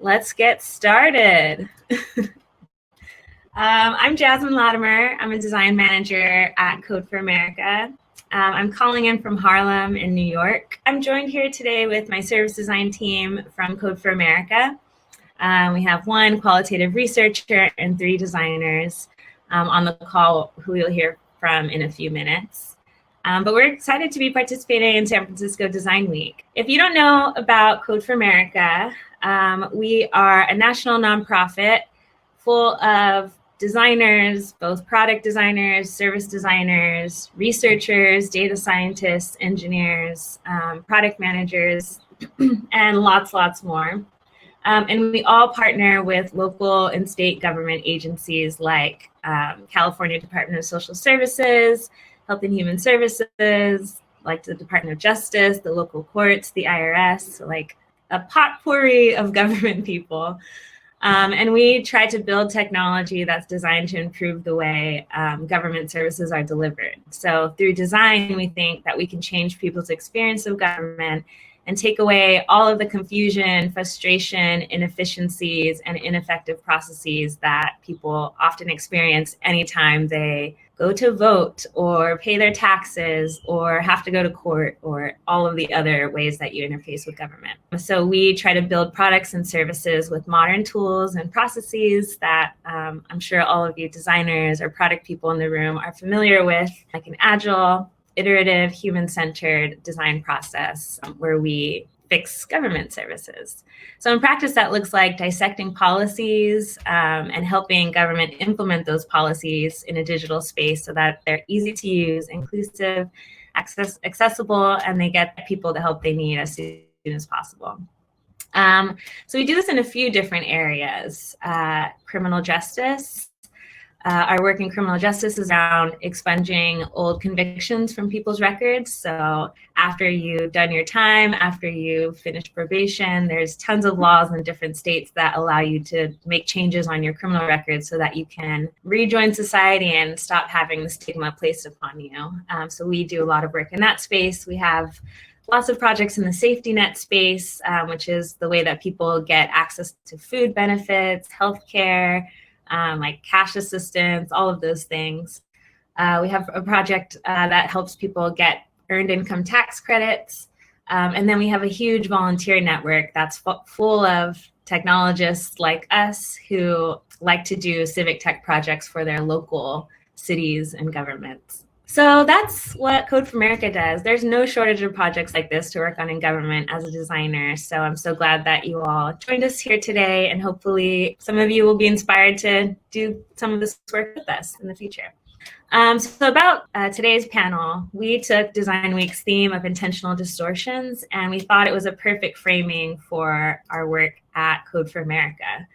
Let's get started. I'm Jasmine Latimer. I'm a design manager at Code for America. I'm calling in from Harlem in New York. I'm joined here today with my service design team from Code for America. We have one qualitative researcher and 3 designers on the call who you'll hear from in a few minutes. But we're excited to be participating in San Francisco Design Week. If you don't know about Code for America, we are a national nonprofit full of designers, both product designers, service designers, researchers, data scientists, engineers, product managers, and lots more. And we all partner with local and state government agencies like California Department of Social Services, Health and Human Services, like the Department of Justice, the local courts, the IRS, like a potpourri of government people. And we try to build technology that's designed to improve the way government services are delivered. So through design, we think that we can change people's experience of government and take away all of the confusion, frustration, inefficiencies, and ineffective processes that people often experience anytime they go to vote or pay their taxes or have to go to court or all of the other ways that you interface with government. So we try to build products and services with modern tools and processes that I'm sure all of you designers or product people in the room are familiar with, like an agile, iterative, human-centered design process where we fix government services. So in practice, that looks like dissecting policies and helping government implement those policies in a digital space so that they're easy to use, inclusive, accessible, and they get people the help they need as soon as possible. So we do this in a few different areas. Criminal justice. Our work in criminal justice is around expunging old convictions from people's records. So after you've done your time, after you've finished probation, there's tons of laws in different states that allow you to make changes on your criminal records so that you can rejoin society and stop having the stigma placed upon you. So we do a lot of work in that space. We have lots of projects in the safety net space, which is the way that people get access to food benefits, healthcare, like cash assistance, all of those things. We have a project that helps people get earned income tax credits. And then we have a huge volunteer network that's full of technologists like us who like to do civic tech projects for their local cities and governments. So that's what Code for America does. There's no shortage of projects like this to work on in government as a designer. So I'm so glad that you all joined us here today, and hopefully some of you will be inspired to do some of this work with us in the future. So about today's panel, we took Design Week's theme of intentional distortions, and we thought it was a perfect framing for our work at Code for America.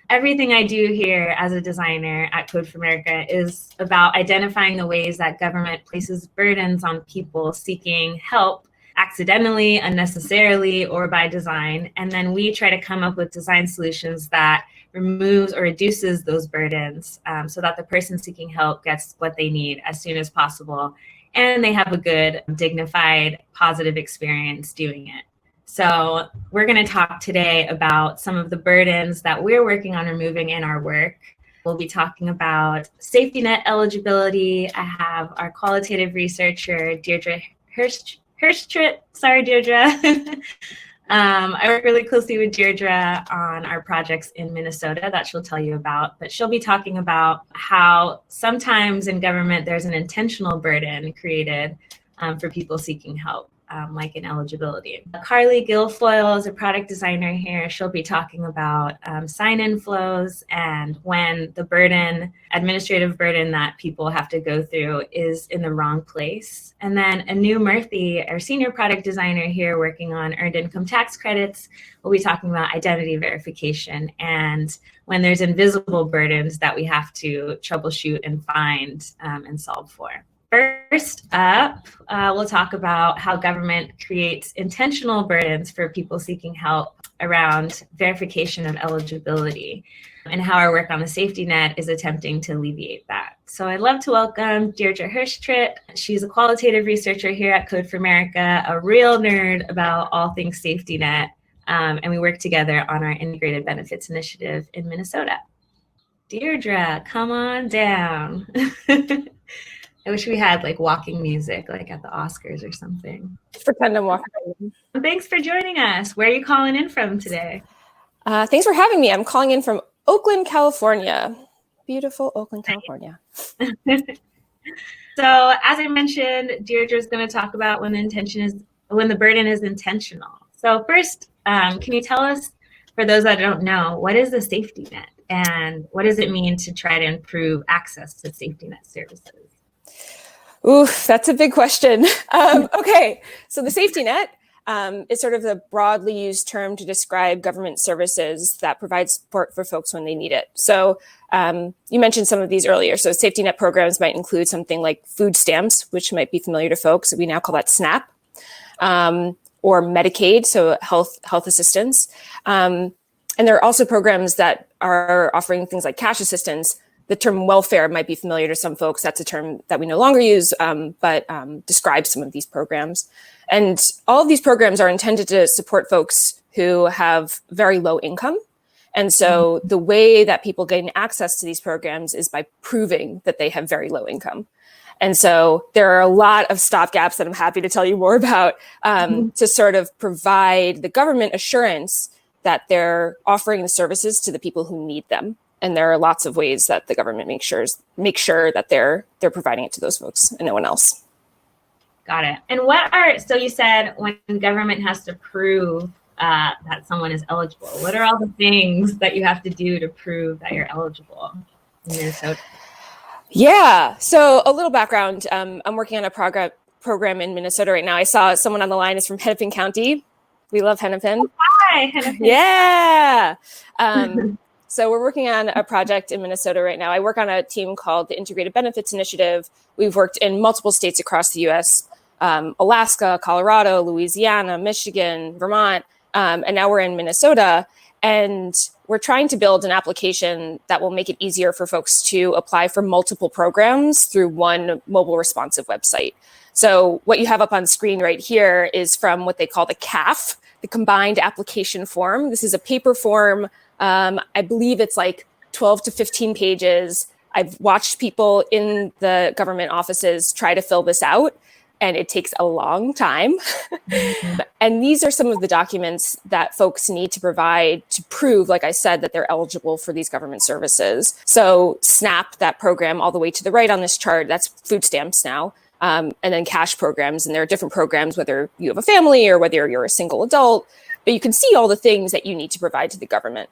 Everything I do here as a designer at Code for America is about identifying the ways that government places burdens on people seeking help accidentally, unnecessarily, or by design. And then we try to come up with design solutions that removes or reduces those burdens so that the person seeking help gets what they need as soon as possible. And they have a good, dignified, positive experience doing it. So we're going to talk today about some of the burdens that we're working on removing in our work. We'll be talking about safety net eligibility. I have our qualitative researcher, Deirdre Hirschtritt. Sorry, Deirdre. I work really closely with Deirdre on our projects in Minnesota that she'll tell you about, but she'll be talking about how sometimes in government there's an intentional burden created for people seeking help. Like in eligibility. Carly Guilfoyle is a product designer here. She'll be talking about sign-in flows and when the burden, administrative burden that people have to go through is in the wrong place. And then Anu Murthy, our senior product designer here working on earned income tax credits, will be talking about identity verification and when there's invisible burdens that we have to troubleshoot and find and solve for. First up, we'll talk about how government creates intentional burdens for people seeking help around verification of eligibility and how our work on the safety net is attempting to alleviate that. So I'd love to welcome Deirdre Hirschtritt. She's a qualitative researcher here at Code for America, a real nerd about all things safety net. and we work together on our integrated benefits initiative in Minnesota. Deirdre, come on down. I wish we had like walking music, like at the Oscars or something. Pretend I'm walking. Thanks for joining us. Where are you calling in from today? Thanks for having me. I'm calling in from Oakland, California. Beautiful Oakland, California. So, as I mentioned, Deirdre is going to talk about when the burden is intentional. So, first, can you tell us, for those that don't know, what is a safety net, and what does it mean to try to improve access to safety net services? Ooh, that's a big question. Okay, so the safety net is sort of a broadly used term to describe government services that provide support for folks when they need it. So you mentioned some of these earlier. So safety net programs might include something like food stamps, which might be familiar to folks. We now call that SNAP, or Medicaid, so health assistance. And there are also programs that are offering things like cash assistance. The term welfare might be familiar to some folks. That's a term that we no longer use, but describes some of these programs. And all of these programs are intended to support folks who have very low income. And so the way that people gain access to these programs is by proving that they have very low income. And so there are a lot of stopgaps that I'm happy to tell you more about to sort of provide the government assurance that they're offering the services to the people who need them. And there are lots of ways that the government make sure that they're providing it to those folks and no one else. Got it. And so you said when government has to prove that someone is eligible, what are all the things that you have to do to prove that you're eligible in Minnesota? Yeah. So a little background. I'm working on a program in Minnesota right now. I saw someone on the line is from Hennepin County. We love Hennepin. Oh, hi, Hennepin. Yeah. So we're working on a project in Minnesota right now. I work on a team called the Integrated Benefits Initiative. We've worked in multiple states across the U.S., Alaska, Colorado, Louisiana, Michigan, Vermont, and now we're in Minnesota. And we're trying to build an application that will make it easier for folks to apply for multiple programs through one mobile responsive website. So what you have up on screen right here is from what they call the CAF, the Combined Application Form. This is a paper form. I believe it's like 12 to 15 pages. I've watched people in the government offices try to fill this out, and it takes a long time. And these are some of the documents that folks need to provide to prove, like I said, that they're eligible for these government services. So SNAP, that program all the way to the right on this chart, that's food stamps now. And then cash programs. And there are different programs, whether you have a family or whether you're a single adult, but you can see all the things that you need to provide to the government.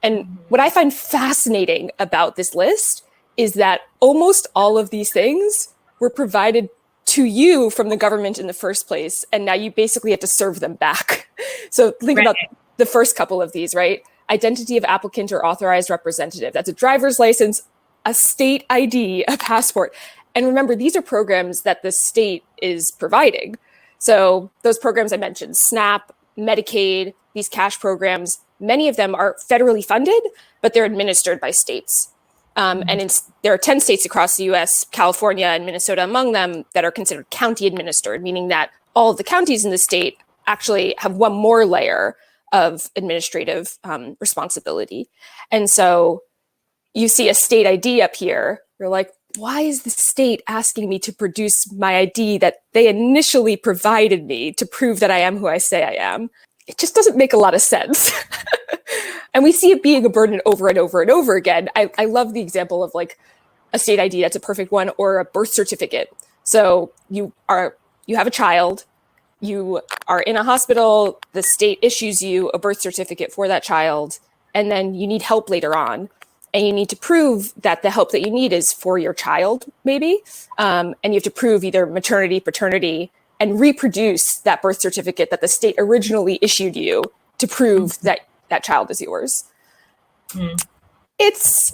And what I find fascinating about this list is that almost all of these things were provided to you from the government in the first place. And now you basically have to serve them back. So think about the first couple of these, right? Identity of applicant or authorized representative. That's a driver's license, a state ID, a passport. And remember, these are programs that the state is providing. So those programs I mentioned, SNAP, Medicaid, these cash programs, many of them are federally funded, but they're administered by states. There are 10 states across the US, California and Minnesota among them, that are considered county administered, meaning that all of the counties in the state actually have one more layer of administrative responsibility. And so you see a state ID up here. You're like, why is the state asking me to produce my ID that they initially provided me to prove that I am who I say I am? It just doesn't make a lot of sense. And we see it being a burden over and over and over again. I love the example of like a state ID, that's a perfect one, or a birth certificate. So you have a child, you are in a hospital, the state issues you a birth certificate for that child, and then you need help later on. And you need to prove that the help that you need is for your child, maybe. And you have to prove either maternity, paternity, and reproduce that birth certificate that the state originally issued you to prove that that child is yours. It seems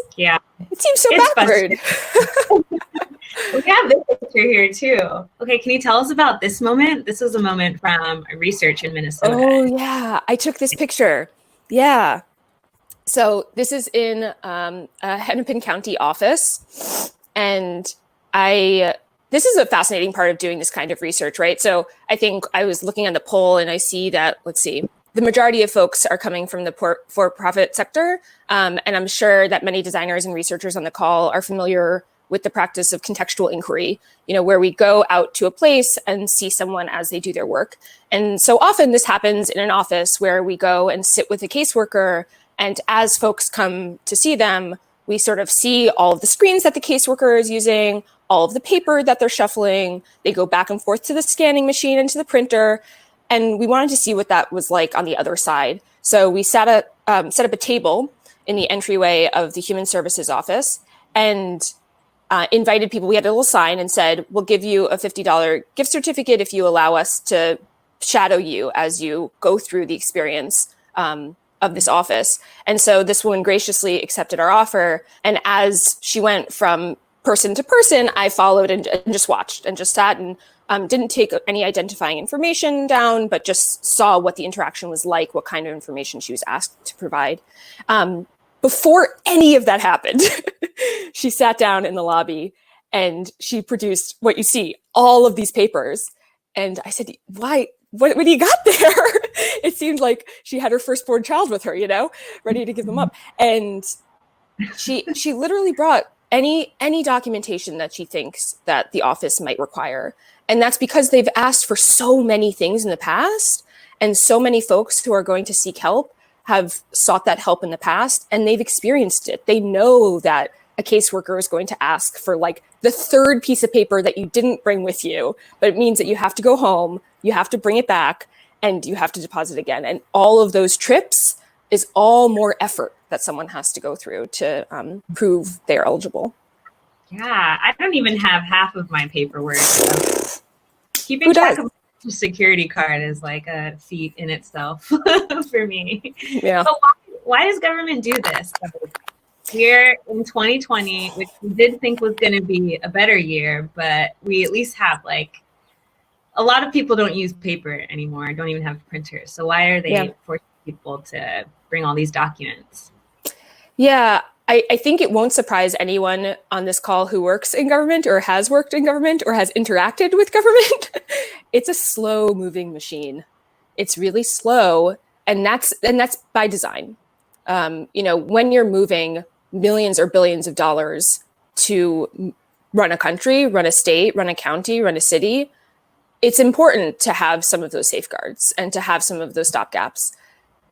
so backward. We have this picture here too. Okay, can you tell us about this moment? This was a moment from research in Minnesota. Oh yeah, I took this picture. Yeah. So this is in a Hennepin County office, and this is a fascinating part of doing this kind of research, right? So I think I was looking on the poll and I see that, let's see, the majority of folks are coming from the for-profit sector. And I'm sure that many designers and researchers on the call are familiar with the practice of contextual inquiry, where we go out to a place and see someone as they do their work. And so often this happens in an office where we go and sit with a caseworker, and as folks come to see them, we sort of see all of the screens that the caseworker is using, all of the paper that they're shuffling. They go back and forth to the scanning machine and to the printer. And we wanted to see what that was like on the other side. So we set up a table in the entryway of the Human Services office and invited people. We had a little sign and said, we'll give you a $50 gift certificate if you allow us to shadow you as you go through the experience of this office. And so this woman graciously accepted our offer. And as she went from person to person, I followed and just watched and just sat and didn't take any identifying information down, but just saw what the interaction was like, what kind of information she was asked to provide. Before any of that happened, she sat down in the lobby and she produced what you see, all of these papers. And I said, why? What do you got there? It seemed like she had her firstborn child with her, ready to give them up. And she literally brought any documentation that she thinks that the office might require. And that's because they've asked for so many things in the past, and so many folks who are going to seek help have sought that help in the past, and they've experienced it. They know that a caseworker is going to ask for like the third piece of paper that you didn't bring with you, but it means that you have to go home, you have to bring it back, and you have to deposit again. And all of those trips is all more effort that someone has to go through to prove they're eligible. Yeah, I don't even have half of my paperwork. So keeping track of a security card is like a feat in itself for me. Yeah. But why does government do this? We're in 2020, which we did think was going to be a better year, but we at least have like a lot of people don't use paper anymore, don't even have printers. So why are they forcing people to bring all these documents? Yeah, I think it won't surprise anyone on this call who works in government or has worked in government or has interacted with government. It's a slow moving machine. It's really slow. And that's by design. When you're moving millions or billions of dollars to run a country, run a state, run a county, run a city, it's important to have some of those safeguards and to have some of those stopgaps.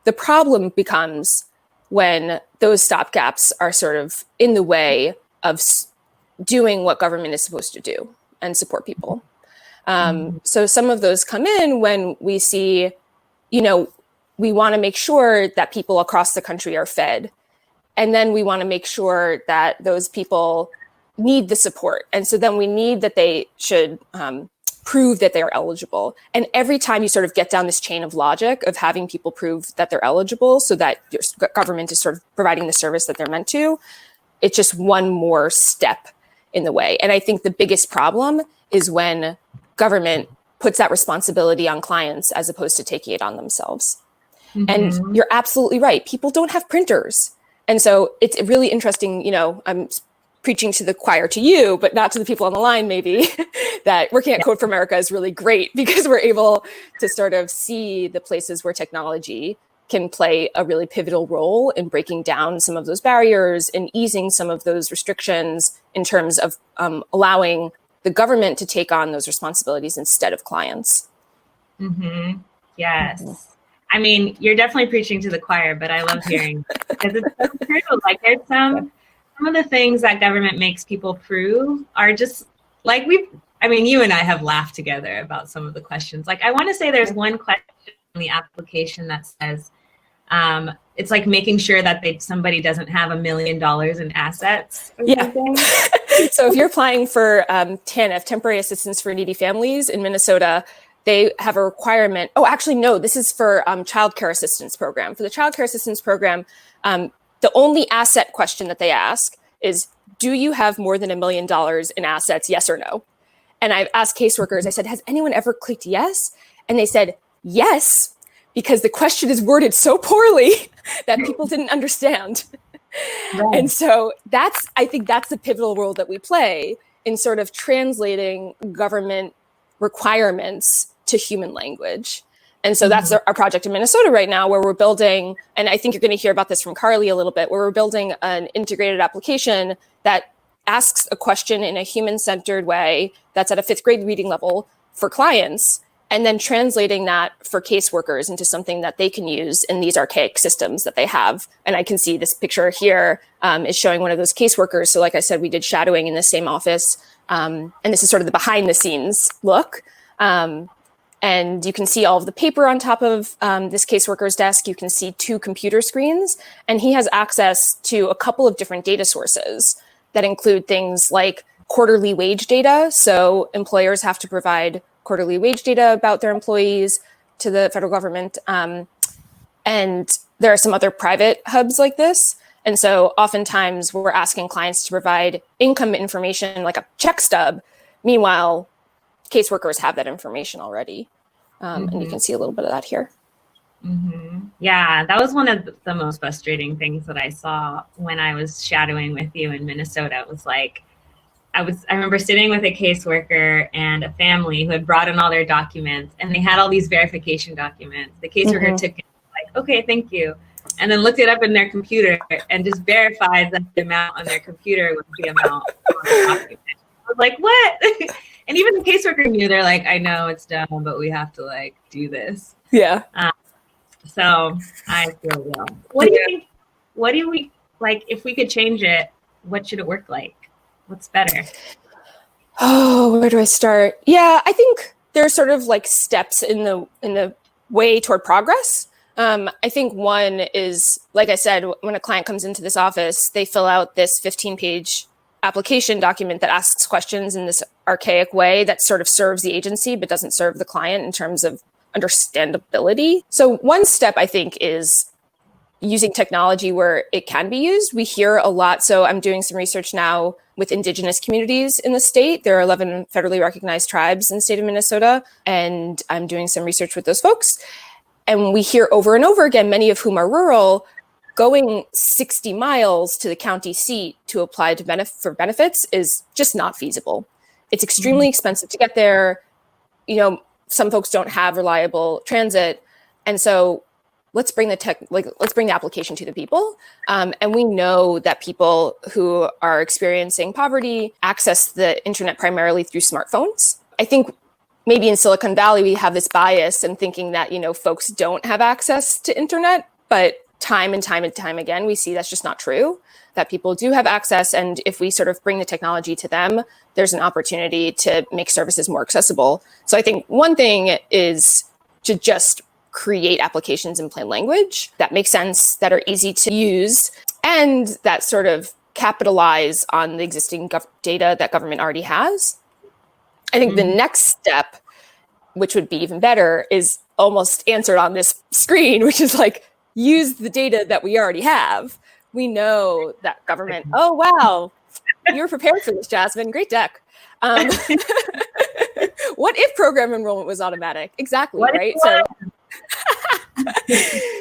The problem becomes when those stopgaps are sort of in the way of doing what government is supposed to do and support people. So some of those come in when we see, we want to make sure that people across the country are fed. And then we want to make sure that those people need the support. And so then we need that they should prove that they are eligible. And every time you sort of get down this chain of logic of having people prove that they're eligible so that your government is sort of providing the service that they're meant to, it's just one more step in the way. And I think the biggest problem is when government puts that responsibility on clients as opposed to taking it on themselves. Mm-hmm. And you're absolutely right. People don't have printers. And so it's really interesting, I'm preaching to the choir to you, but not to the people on the line, maybe, that working at Code for America is really great because we're able to sort of see the places where technology can play a really pivotal role in breaking down some of those barriers and easing some of those restrictions in terms of allowing the government to take on those responsibilities instead of clients. Mm-hmm. Yes. Mm-hmm. I mean, you're definitely preaching to the choir, but I love hearing because it's so true. Like there's some of the things that government makes people prove are just like you and I have laughed together about some of the questions. Like I want to say there's one question in the application that says it's like making sure that somebody doesn't have $1 million in assets. Yeah. So if you're applying for TANF, Temporary Assistance for Needy Families in Minnesota, they have a requirement. Oh, actually, no, this is for Child Care Assistance Program. For the Child Care Assistance Program, the only asset question that they ask is, do you have more than $1 million in assets, yes or no? And I've asked caseworkers, I said, has anyone ever clicked yes? And they said, yes, because the question is worded so poorly that people didn't understand. Right. And so I think that's the pivotal role that we play in sort of translating government requirements to human language. And so that's our project in Minnesota right now, where we're building, and I think you're going to hear about this from Carly a little bit, where we're building an integrated application that asks a question in a human-centered way that's at a 5th grade reading level for clients, and then translating that for caseworkers into something that they can use in these archaic systems that they have. And I can see this picture here is showing one of those caseworkers. So like I said, we did shadowing in the same office. And this is sort of the behind the scenes look. And you can see all of the paper on top of this caseworker's desk. You can see 2 computer screens, and he has access to a couple of different data sources that include things like quarterly wage data. So employers have to provide quarterly wage data about their employees to the federal government. And there are some other private hubs like this. And so oftentimes we're asking clients to provide income information like a check stub. Meanwhile, caseworkers have that information already. And you can see a little bit of that here. Yeah, that was one of the most frustrating things that I saw when I was shadowing with you in Minnesota. It was like, I remember sitting with a caseworker and a family who had brought in all their documents, and they had all these verification documents. The caseworker took it like, okay, thank you. And then looked it up in their computer and just verified that the amount on their computer was the amount on the document. I was like, what? And even the caseworker knew. They're like, I know it's dumb, but we have to like do this. Yeah. So I feel well. What do you think? What do we like? If we could change it, what should it work like? What's better? Oh, where do I start? Yeah, I think there's sort of like steps in the way toward progress. I think one is, like I said, when a client comes into this office, they fill out this 15-page application document that asks questions in this archaic way that sort of serves the agency but doesn't serve the client in terms of understandability. So one step, I think, is using technology where it can be used. We hear a lot. So I'm doing some research now with Indigenous communities in the state. There are 11 federally recognized tribes in the state of Minnesota, and I'm doing some research with those folks. And we hear over and over again, many of whom are rural, going 60 miles to the county seat to apply to for benefits is just not feasible. It's extremely expensive to get there. You know, some folks don't have reliable transit. And so let's bring the application to the people. And we know that people who are experiencing poverty access the internet primarily through smartphones. I think maybe in Silicon Valley, we have this bias in thinking that, you know, folks don't have access to internet, but time and time again, we see that's just not true, that people do have access. And if we sort of bring the technology to them, there's an opportunity to make services more accessible. So I think one thing is to just create applications in plain language that make sense, that are easy to use, and that sort of capitalize on the existing data that government already has. I think the next step, which would be even better, is almost answered on this screen, which is like, use the data that we already have. We know that government, oh, wow, you were prepared for this, Jasmine, great deck. What if program enrollment was automatic? Exactly, right?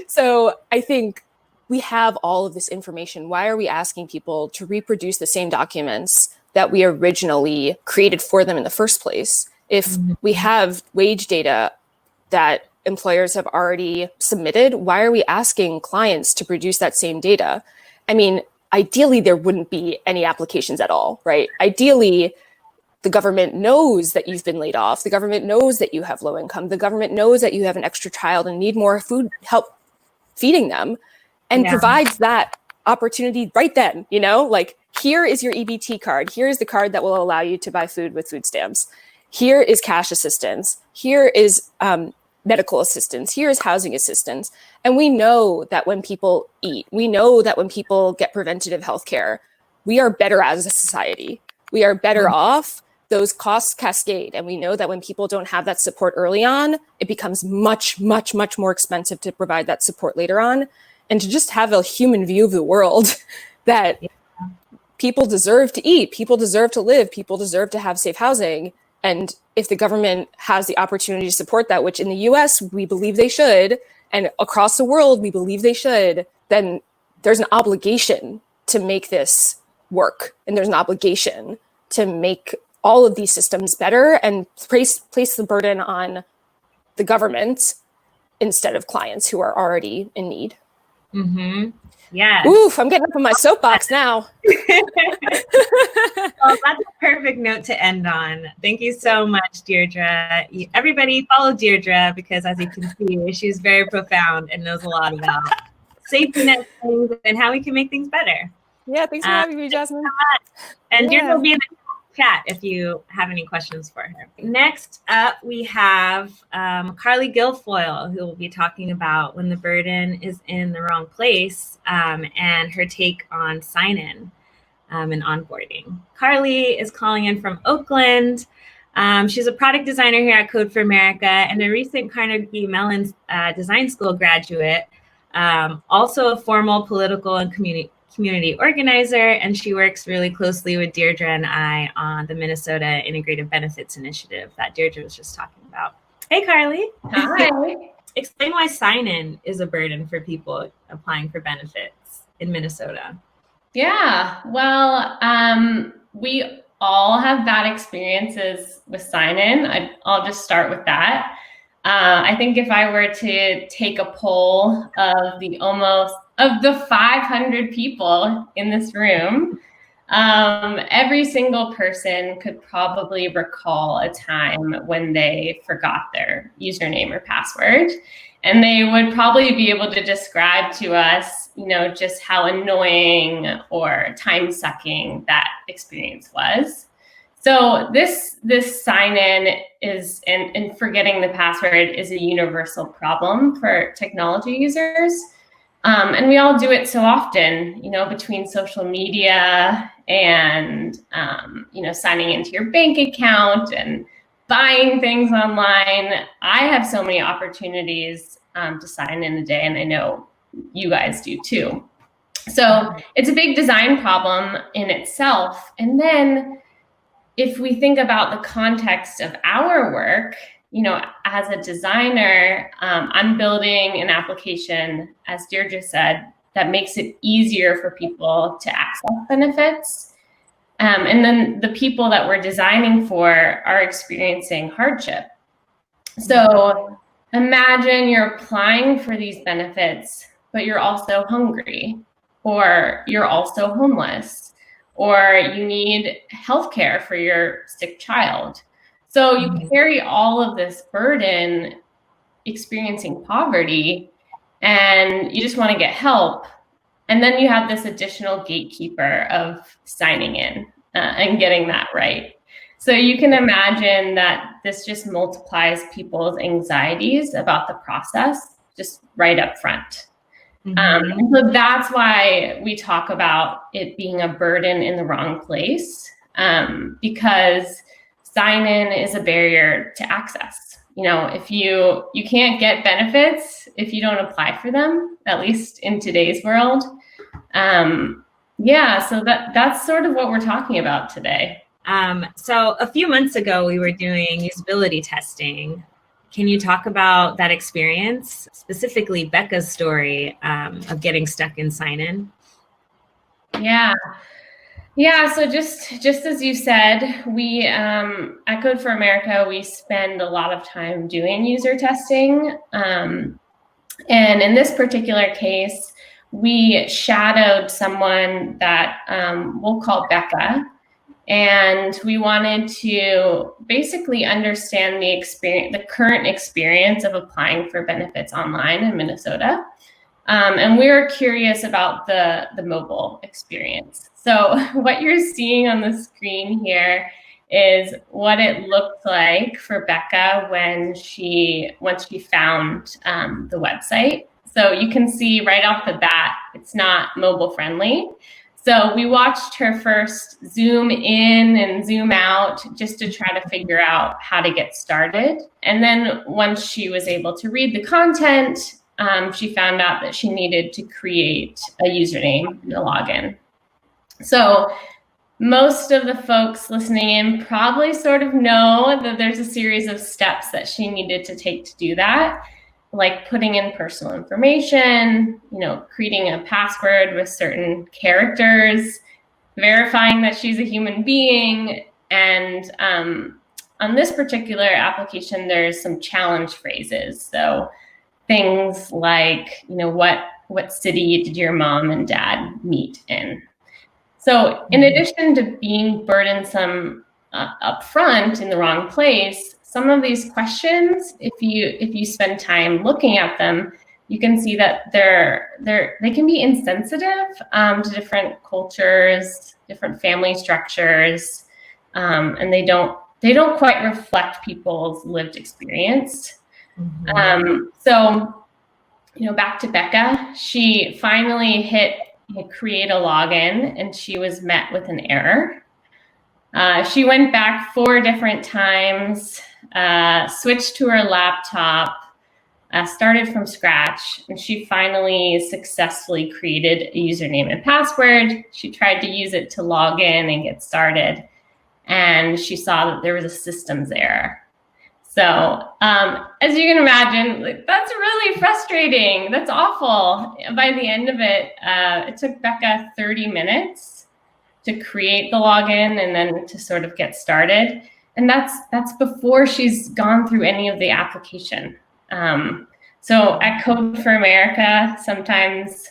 So I think we have all of this information. Why are we asking people to reproduce the same documents that we originally created for them in the first place? If we have wage data that employers have already submitted, why are we asking clients to produce that same data? I mean, ideally, there wouldn't be any applications at all, right? Ideally, the government knows that you've been laid off. The government knows that you have low income. The government knows that you have an extra child and need more food help feeding them, and provides that opportunity right then, you know, like, here is your EBT card. Here is the card that will allow you to buy food with food stamps. Here is cash assistance. Here is medical assistance. Here is housing assistance. And we know that when people eat, we know that when people get preventative health care, we are better as a society. We are better off. Those costs cascade. And we know that when people don't have that support early on, it becomes much, much, much more expensive to provide that support later on. And to just have a human view of the world that people deserve to eat, people deserve to live, people deserve to have safe housing. And if the government has the opportunity to support that, which in the US, we believe they should, and across the world, we believe they should, then there's an obligation to make this work. And there's an obligation to make all of these systems better and place the burden on the government instead of clients who are already in need. Mm-hmm. Yes. Oof, I'm getting up on my soapbox now. Well, that's a perfect note to end on. Thank you so much, Deirdre. Everybody follow Deirdre because, as you can see, she's very profound and knows a lot about safety net things and how we can make things better. Yeah, thanks for having me, Jasmine. And Deirdre will be in the chat if you have any questions for her. Next up, we have Carly Guilfoyle, who will be talking about when the burden is in the wrong place and her take on sign-in and onboarding. Carly is calling in from Oakland. She's a product designer here at Code for America and a recent Carnegie Mellon Design School graduate, also a formal political and community organizer, and she works really closely with Deirdre and I on the Minnesota Integrated Benefits Initiative that Deirdre was just talking about. Hey, Carly. Hi. Explain why sign-in is a burden for people applying for benefits in Minnesota. Yeah, well, we all have bad experiences with sign-in. I'll just start with that. I think if I were to take a poll of the 500 people in this room, every single person could probably recall a time when they forgot their username or password. And they would probably be able to describe to us, just how annoying or time-sucking that experience was. So this sign-in is, and forgetting the password is a universal problem for technology users. And we all do it so often, between social media and, signing into your bank account and buying things online. I have so many opportunities to sign in a day, and I know you guys do too. So it's a big design problem in itself. And then if we think about the context of our work, as a designer, I'm building an application, as Deirdre said, that makes it easier for people to access benefits. And then the people that we're designing for are experiencing hardship. So imagine you're applying for these benefits, but you're also hungry, or you're also homeless, or you need healthcare for your sick child. So you carry all of this burden experiencing poverty, and you just want to get help. And then you have this additional gatekeeper of signing in and getting that right. So you can imagine that this just multiplies people's anxieties about the process just right up front. And so that's why we talk about it being a burden in the wrong place, because sign-in is a barrier to access. If you can't get benefits if you don't apply for them, at least in today's world. So that's sort of what we're talking about today. So a few months ago, we were doing usability testing. Can you talk about that experience, specifically Becca's story of getting stuck in sign-in? Yeah, so just as you said, we at Code for America, we spend a lot of time doing user testing. And in this particular case, we shadowed someone that we'll call Becca. And we wanted to basically understand the current experience of applying for benefits online in Minnesota. And we were curious about the mobile experience. So what you're seeing on the screen here is what it looked like for Becca once she found the website. So you can see right off the bat, it's not mobile friendly. So we watched her first zoom in and zoom out just to try to figure out how to get started. And then once she was able to read the content, she found out that she needed to create a username and a login. So most of the folks listening in probably sort of know that there's a series of steps that she needed to take to do that, like putting in personal information, creating a password with certain characters, verifying that she's a human being. And on this particular application, there's some challenge phrases. So things like, what city did your mom and dad meet in? So in addition to being burdensome up front in the wrong place, some of these questions, if you spend time looking at them, you can see that they can be insensitive to different cultures, different family structures, and they don't quite reflect people's lived experience. So, back to Becca, she finally hit create a login, and she was met with an error. She went back 4 different times, switched to her laptop, started from scratch, and she finally successfully created a username and password. She tried to use it to log in and get started, and she saw that there was a systems error. So as you can imagine, that's really frustrating. That's awful. By the end of it, it took Becca 30 minutes to create the login and then to sort of get started. And that's before she's gone through any of the application. So at Code for America, sometimes,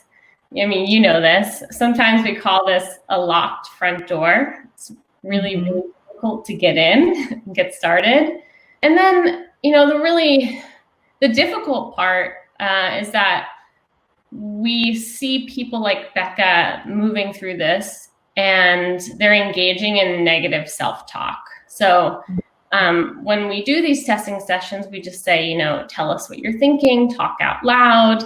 this, sometimes we call this a locked front door. It's really, really difficult to get in and get started. And then, the difficult part is that we see people like Becca moving through this, and they're engaging in negative self-talk. So when we do these testing sessions, we just say, tell us what you're thinking, talk out loud.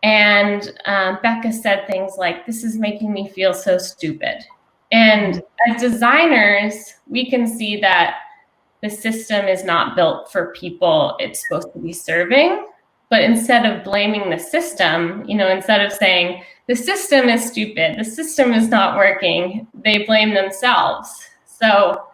And Becca said things like, this is making me feel so stupid. And as designers, we can see that the system is not built for people it's supposed to be serving. But instead of blaming the system, instead of saying, the system is stupid, the system is not working, they blame themselves. So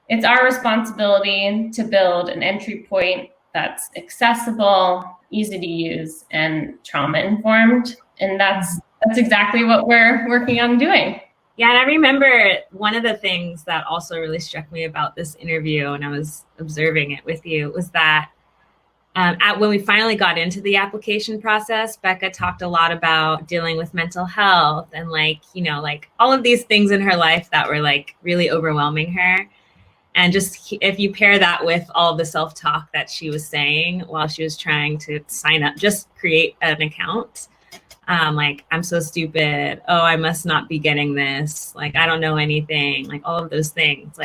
it's our responsibility to build an entry point that's accessible, easy to use, and trauma-informed. And that's exactly what we're working on doing. Yeah, and I remember one of the things that also really struck me about this interview, and I was observing it with you, was that when we finally got into the application process, Becca talked a lot about dealing with mental health and all of these things in her life that were really overwhelming her. And just if you pair that with all the self-talk that she was saying while she was trying to sign up, just create an account. I'm so stupid. Oh, I must not be getting this. I don't know anything. All of those things.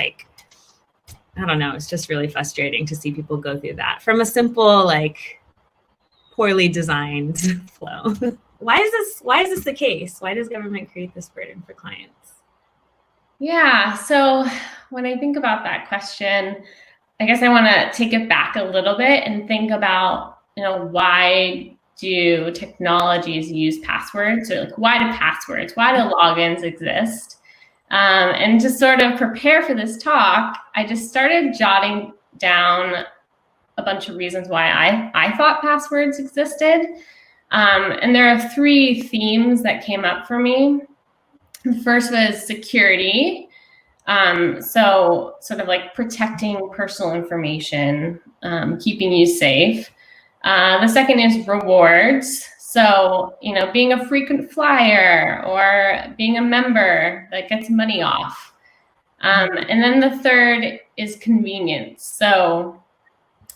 I don't know. It's just really frustrating to see people go through that from a simple, poorly designed flow. Why is this the case? Why does government create this burden for clients? Yeah. So when I think about that question, I guess I want to take it back a little bit and think about, why do technologies use passwords? Or why do logins exist? And to sort of prepare for this talk, I just started jotting down a bunch of reasons why I thought passwords existed. And there are 3 themes that came up for me. The first was security. So sort of protecting personal information, keeping you safe. The second is rewards. So, being a frequent flyer or being a member that gets money off. And then the third is convenience. So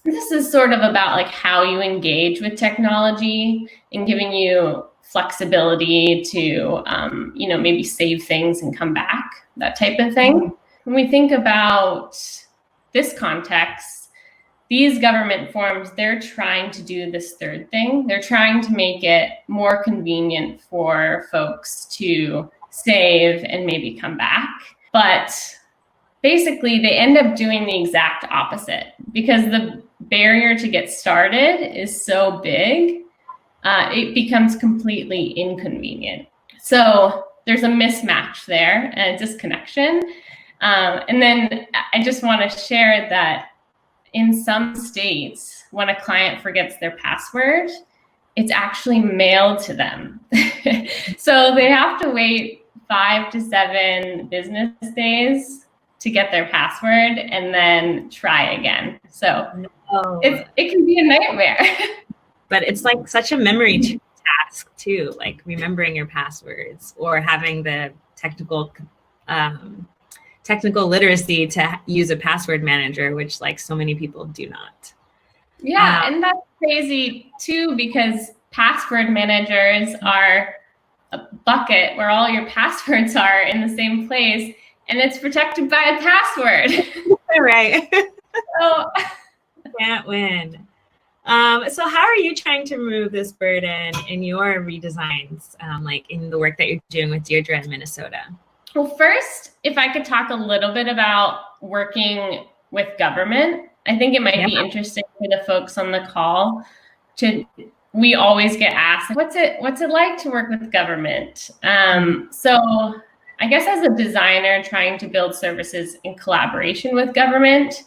this is sort of about how you engage with technology and giving you flexibility to, maybe save things and come back, that type of thing. When we think about this context, these government forms, they're trying to do this third thing. They're trying to make it more convenient for folks to save and maybe come back. But basically, they end up doing the exact opposite because the barrier to get started is so big, it becomes completely inconvenient. So there's a mismatch there and a disconnection. And then I just want to share that in some states, when a client forgets their password, it's actually mailed to them. So they have to wait 5 to 7 business days to get their password and then try again. So it can be a nightmare. but it's like such a memory task too, like remembering your passwords or having the technical literacy to use a password manager, which like so many people do not. Yeah, and that's crazy too, because password managers are a bucket where all your passwords are in the same place, and it's protected by a password. Right. So can't win. So how are you trying to remove this burden in your redesigns, like in the work that you're doing with Deirdre in Minnesota? Well, first, if I could talk a little bit about working with government, I think it might be interesting for the folks on the call we always get asked, what's it like to work with government? So I guess as a designer trying to build services in collaboration with government,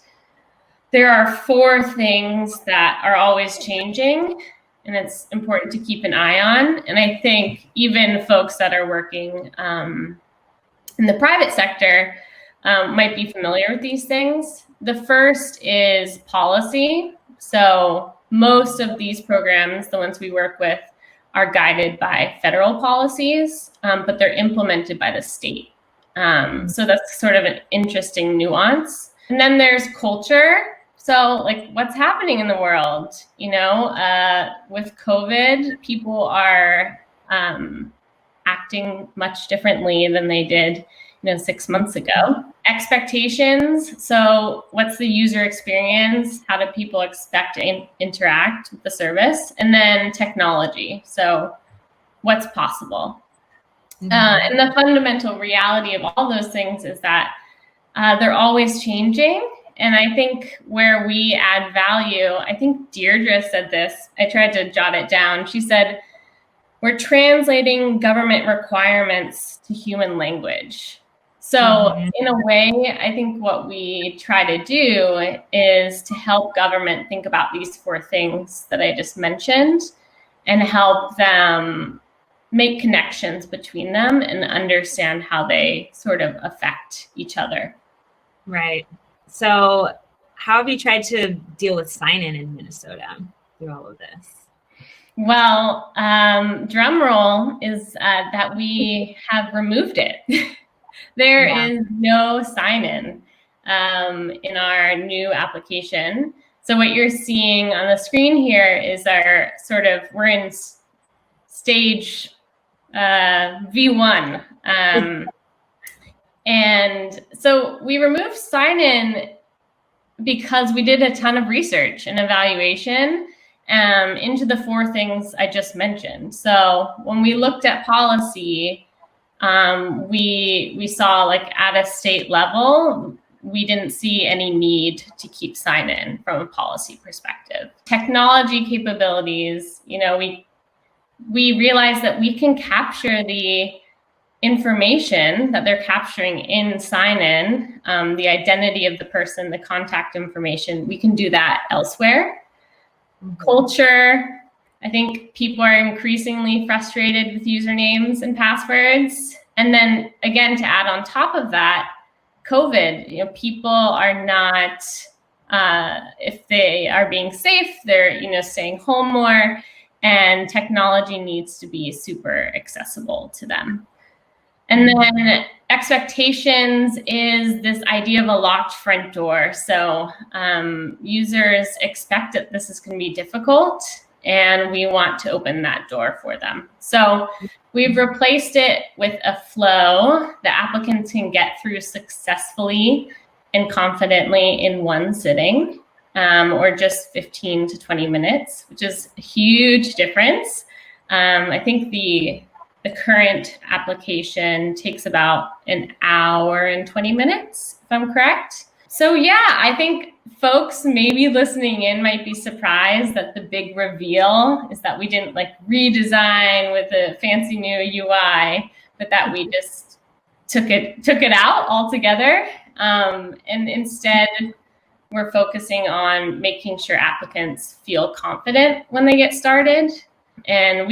there are 4 things that are always changing, and it's important to keep an eye on. And I think even folks that are working in the private sector might be familiar with these things. The first is policy. So most of these programs, the ones we work with, are guided by federal policies, but they're implemented by the state. So that's sort of an interesting nuance. And then there's culture. So like what's happening in the world, with COVID, people are acting much differently than they did 6 months ago. Expectations. So what's the user experience? How do people expect to interact with the service? And then technology. So what's possible? And the fundamental reality of all those things is that they're always changing. And I think where we add value, I think Deirdre said this, I tried to jot it down. She said, we're translating government requirements to human language. So in a way, I think what we try to do is to help government think about these 4 things that I just mentioned and help them make connections between them and understand how they sort of affect each other. Right. So how have you tried to deal with sign-in in Minnesota through all of this? Well, drum roll is that we have removed it. There is no sign-in in our new application. So what you're seeing on the screen here is our we're in stage V1. And so we removed sign-in because we did a ton of research and evaluation into the 4 things I just mentioned. So when we looked at policy, we saw like at a state level, we didn't see any need to keep sign-in from a policy perspective. Technology capabilities, we realized that we can capture the information that they're capturing in sign-in, the identity of the person, the contact information, we can do that elsewhere. Culture, I think people are increasingly frustrated with usernames and passwords. And then again, to add on top of that, COVID, people are not, if they are being safe, they're, staying home more, and technology needs to be super accessible to them. And then expectations is this idea of a locked front door. So users expect that this is going to be difficult, and we want to open that door for them. So we've replaced it with a flow that applicants can get through successfully and confidently in one sitting, or just 15 to 20 minutes, which is a huge difference. I think the current application takes about an hour and 20 minutes, if I'm correct. So yeah, I think folks maybe listening in might be surprised that the big reveal is that we didn't redesign with a fancy new UI, but that we just took it out altogether. And instead, we're focusing on making sure applicants feel confident when they get started. And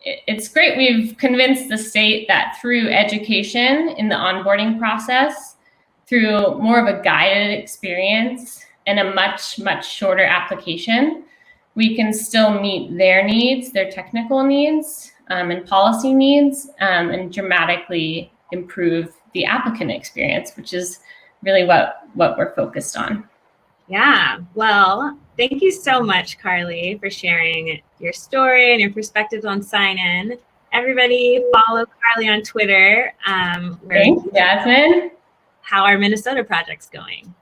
it's great. We've convinced the state that through education in the onboarding process, through more of a guided experience and a much, much shorter application, we can still meet their needs, their technical needs, and policy needs, and dramatically improve the applicant experience, which is really what we're focused on. Yeah, well, thank you so much, Carly, for sharing your story and your perspectives on sign-in. Everybody follow Carly on Twitter. Thanks, Jasmine. How our Minnesota project's going.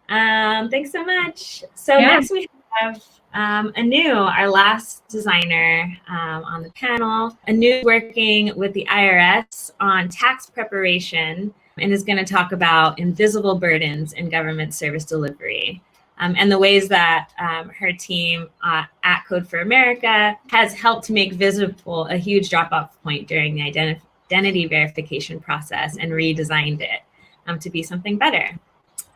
Thanks so much. So next we have Anu, our last designer on the panel. Anu is working with the IRS on tax preparation and is going to talk about invisible burdens in government service delivery. And the ways that her team at Code for America has helped to make visible a huge drop-off point during the identity verification process and redesigned it to be something better.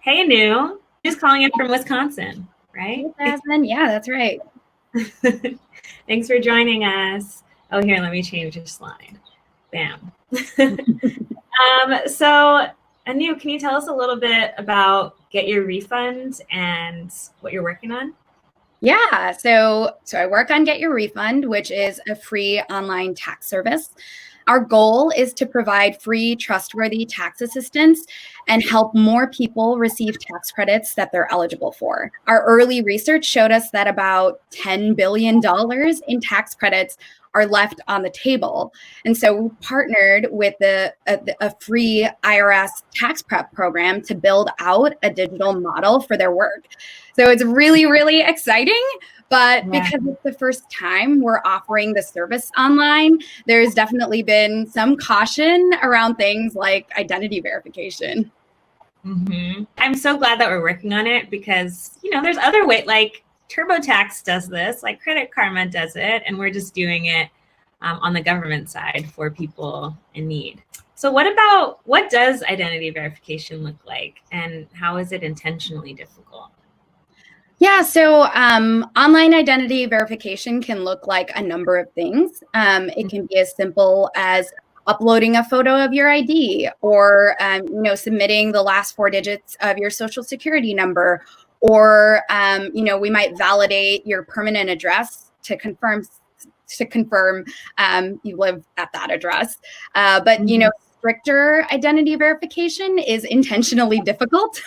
Hey, Anu, just calling in from Wisconsin, right? Hey, Jasmine. Yeah, that's right. Thanks for joining us. Oh, here, let me change your slide. Bam. So, Anu, can you tell us a little bit about GetYour Refund and what you're working on? Yeah, so I work on GetYour Refund, which is a free online tax service. Our goal is to provide free, trustworthy tax assistance and help more people receive tax credits that they're eligible for. Our early research showed us that about $10 billion in tax credits are left on the table. And so we partnered with a free IRS tax prep program to build out a digital model for their work. So it's really, really exciting. But because it's the first time we're offering the service online, there's definitely been some caution around things like identity verification. Mm-hmm. I'm so glad that we're working on it because, you know, there's other ways, like TurboTax does this, like Credit Karma does it, and we're just doing it on the government side for people in need. So what does identity verification look like, and how is it intentionally difficult? Yeah, so online identity verification can look like a number of things. It can be as simple as uploading a photo of your ID, or submitting the last 4 digits of your social security number, or we might validate your permanent address to confirm you live at that address. But stricter identity verification is intentionally difficult,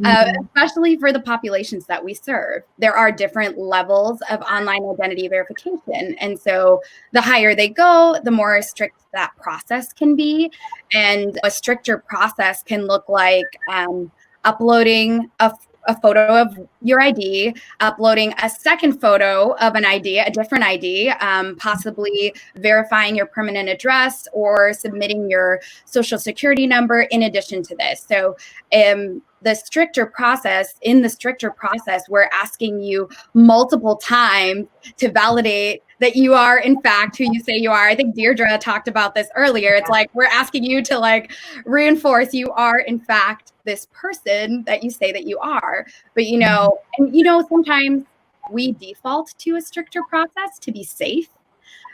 especially for the populations that we serve. There are different levels of online identity verification. And so the higher they go, the more strict that process can be. And a stricter process can look like uploading a photo of your ID, uploading a second photo of an ID, a different ID, possibly verifying your permanent address or submitting your social security number in addition to this. So in the stricter process, we're asking you multiple times to validate that you are, in fact, who you say you are. I think Deirdre talked about this earlier. It's like we're asking you to reinforce you are, in fact, this person that you say that you are. But, sometimes we default to a stricter process to be safe.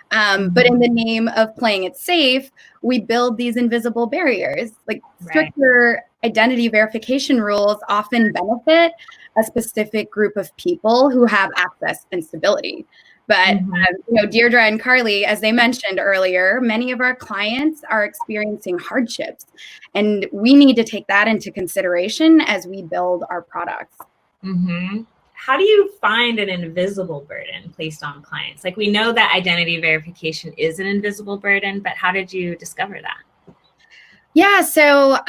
But in the name of playing it safe, we build these invisible barriers. Like stricter identity verification rules often benefit a specific group of people who have access and stability. But Deirdre and Carly, as they mentioned earlier, many of our clients are experiencing hardships, and we need to take that into consideration as we build our products. Mm-hmm. How do you find an invisible burden placed on clients? Like, we know that identity verification is an invisible burden, but how did you discover that? Yeah, so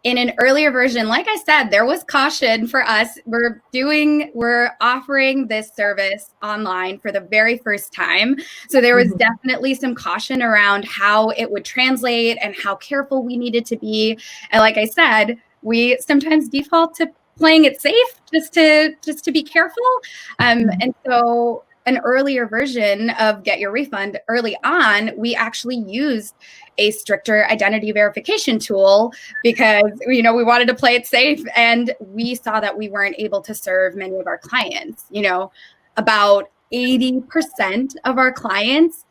in an earlier version, like I said, there was caution for us. We're offering this service online for the very first time. So there was definitely some caution around how it would translate and how careful we needed to be. And like I said, we sometimes default to playing it safe just to be careful. And so an earlier version of GetYour Refund, early on, we actually used a stricter identity verification tool because we wanted to play it safe, and we saw that we weren't able to serve many of our clients. About 80% of our clients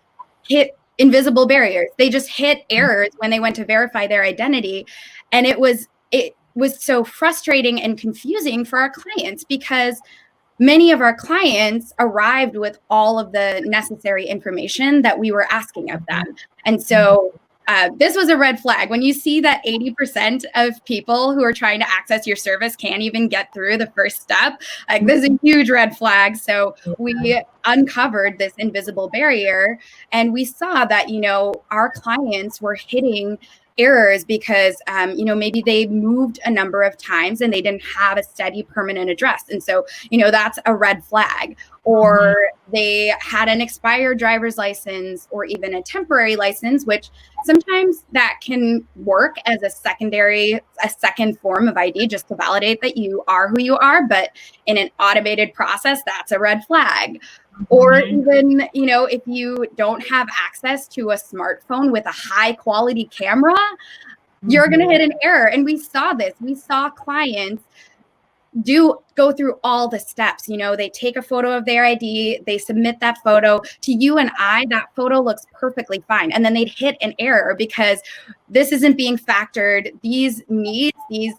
hit invisible barriers. They just hit errors when they went to verify their identity, and it was so frustrating and confusing for our clients because many of our clients arrived with all of the necessary information that we were asking of them. And so this was a red flag. When you see that 80% of people who are trying to access your service can't even get through the first step, like this is a huge red flag. So we uncovered this invisible barrier, and we saw that, our clients were hitting errors because, maybe they moved a number of times and they didn't have a steady permanent address. And so, that's a red flag. Or they had an expired driver's license or even a temporary license, which sometimes that can work as a second form of ID just to validate that you are who you are. But in an automated process, that's a red flag. Or even, if you don't have access to a smartphone with a high quality camera, you're going to hit an error. And we saw this. We saw clients go through all the steps. They take a photo of their ID, they submit that photo to you and that photo looks perfectly fine. And then they'd hit an error because this isn't being factored. These needs, these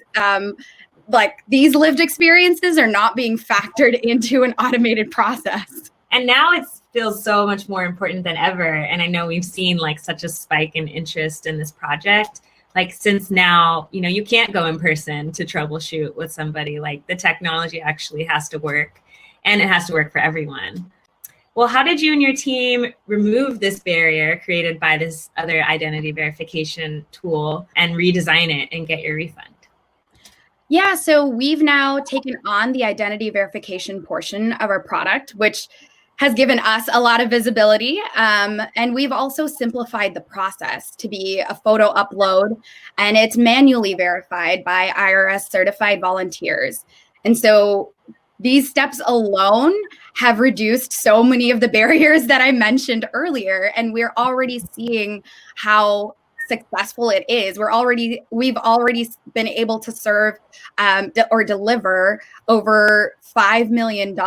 lived experiences are not being factored into an automated process. And now it feels so much more important than ever. And I know we've seen such a spike in interest in this project. Since now, you can't go in person to troubleshoot with somebody, the technology actually has to work, and it has to work for everyone. Well, how did you and your team remove this barrier created by this other identity verification tool and redesign it and get your refund? Yeah, so we've now taken on the identity verification portion of our product, which has given us a lot of visibility. And we've also simplified the process to be a photo upload, and it's manually verified by IRS certified volunteers. And so these steps alone have reduced so many of the barriers that I mentioned earlier. And we're already seeing how successful it is. We've already been able to serve or deliver over $5 million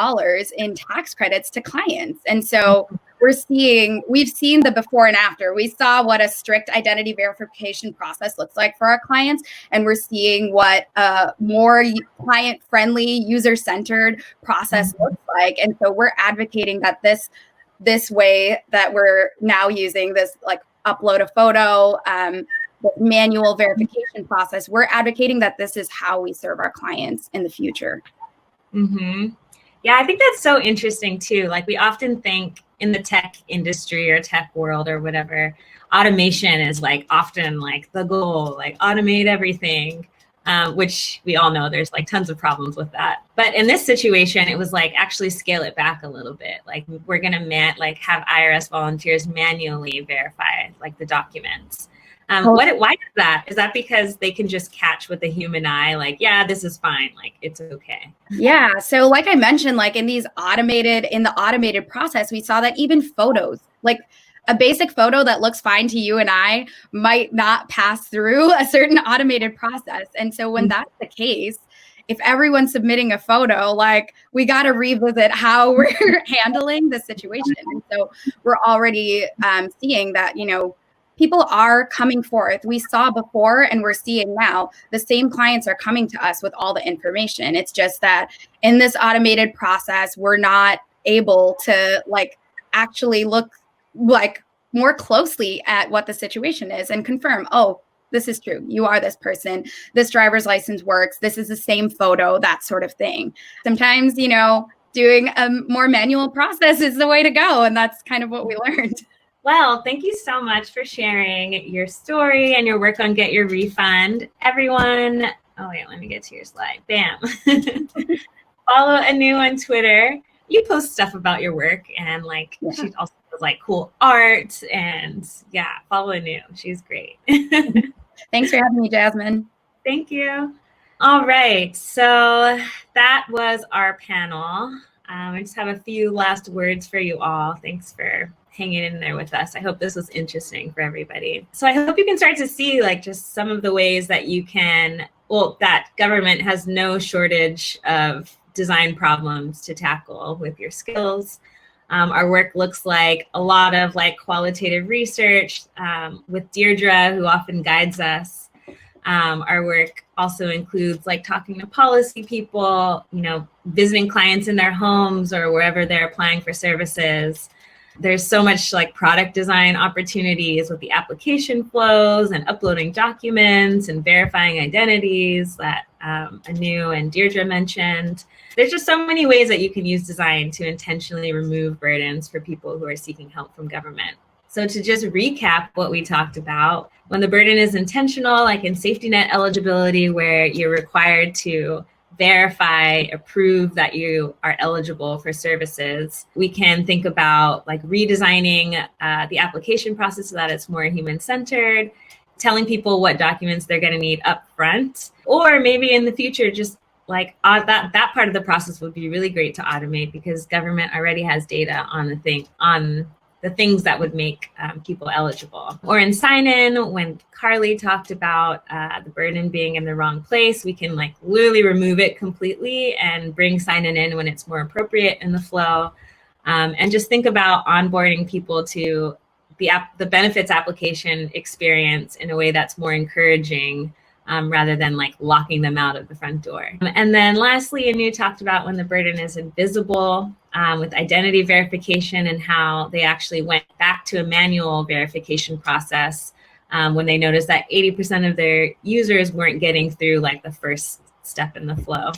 in tax credits to clients. And so we've seen the before and after. We saw what a strict identity verification process looks like for our clients, and we're seeing what a more client-friendly, user-centered process looks like. And so we're advocating that this way that we're now using this upload a photo, manual verification process, we're advocating that this is how we serve our clients in the future. Yeah, I think that's so interesting too. We often think in the tech industry or tech world or whatever, automation is often the goal, automate everything, which we all know there's tons of problems with that. But in this situation, it was actually scale it back a little bit. We're going to have IRS volunteers manually verify the documents. Why is that? Is that because they can just catch with the human eye? Yeah, this is fine. It's okay. Yeah. So like I mentioned, in the automated process, we saw that even photos, a basic photo that looks fine to you and I might not pass through a certain automated process. And so when that's the case, if everyone's submitting a photo, we got to revisit how we're handling the situation. And so we're already seeing that, people are coming forth. We saw before and we're seeing now the same clients are coming to us with all the information. It's just that in this automated process, we're not able to actually look more closely at what the situation is and confirm, oh, this is true. You are this person. This driver's license works. This is the same photo, that sort of thing. Sometimes, doing a more manual process is the way to go. And that's kind of what we learned. Well, thank you so much for sharing your story and your work on Get Your Refund. Everyone, let me get to your slide. Bam. Follow Anu on Twitter. You post stuff about your work and she also does cool art, and follow Anu. She's great. Thanks for having me, Jasmine. Thank you. All right. So that was our panel. I just have a few last words for you all. Thanks for hanging in there with us. I hope this was interesting for everybody. So I hope you can start to see just some of the ways that that government has no shortage of design problems to tackle with your skills. Our work looks like a lot of qualitative research with Deirdre, who often guides us. Our work also includes like talking to policy people, visiting clients in their homes or wherever they're applying for services. There's so much like product design opportunities with the application flows and uploading documents and verifying identities that Anu and Deirdre mentioned. There's just so many ways that you can use design to intentionally remove burdens for people who are seeking help from government. So to just recap what we talked about, when the burden is intentional, like in safety net eligibility, where you're required to verify, approve that you are eligible for services, we can think about like redesigning the application process so that it's more human-centered, telling people what documents they're going to need up front, or maybe in the future, just like that part of the process would be really great to automate because government already has data on the things that would make people eligible. Or in sign-in, when Carly talked about the burden being in the wrong place, we can like literally remove it completely and bring sign-in in when it's more appropriate in the flow. And just think about onboarding people to the benefits application experience in a way that's more encouraging rather than like locking them out of the front door. And then lastly, Anu talked about when the burden is invisible with identity verification and how they actually went back to a manual verification process when they noticed that 80% of their users weren't getting through like the first step in the flow.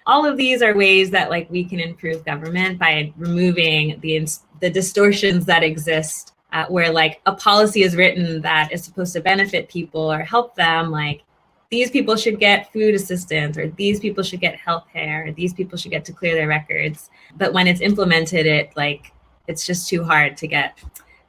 All of these are ways that like we can improve government by removing the distortions that exist where like a policy is written that is supposed to benefit people or help them, like these people should get food assistance, or these people should get health care, or these people should get to clear their records. But when it's implemented, it's just too hard to get.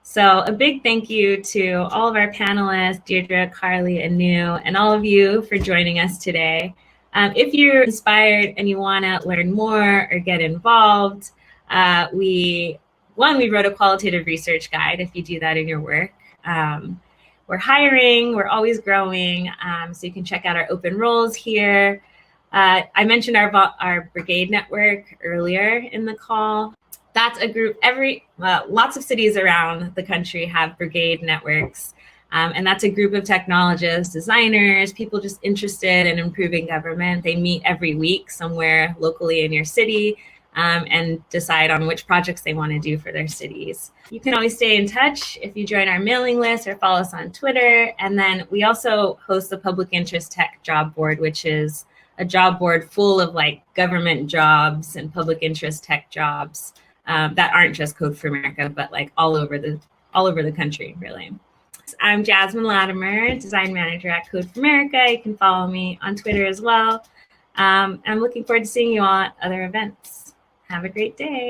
So a big thank you to all of our panelists, Deirdre, Carly, and Anu, and all of you for joining us today. If you're inspired and you want to learn more or get involved, we wrote a qualitative research guide if you do that in your work. We're hiring, we're always growing, so you can check out our open roles here. I mentioned our brigade network earlier in the call. That's a group, lots of cities around the country have brigade networks, and that's a group of technologists, designers, people just interested in improving government. They meet every week somewhere locally in your city and decide on which projects they want to do for their cities. You can always stay in touch if you join our mailing list or follow us on Twitter. And then we also host the Public Interest Tech Job Board, which is a job board full of like government jobs and public interest tech jobs that aren't just Code for America, but like all over the country, really. I'm Jasmine Latimer, design manager at Code for America. You can follow me on Twitter as well. I'm looking forward to seeing you all at other events. Have a great day.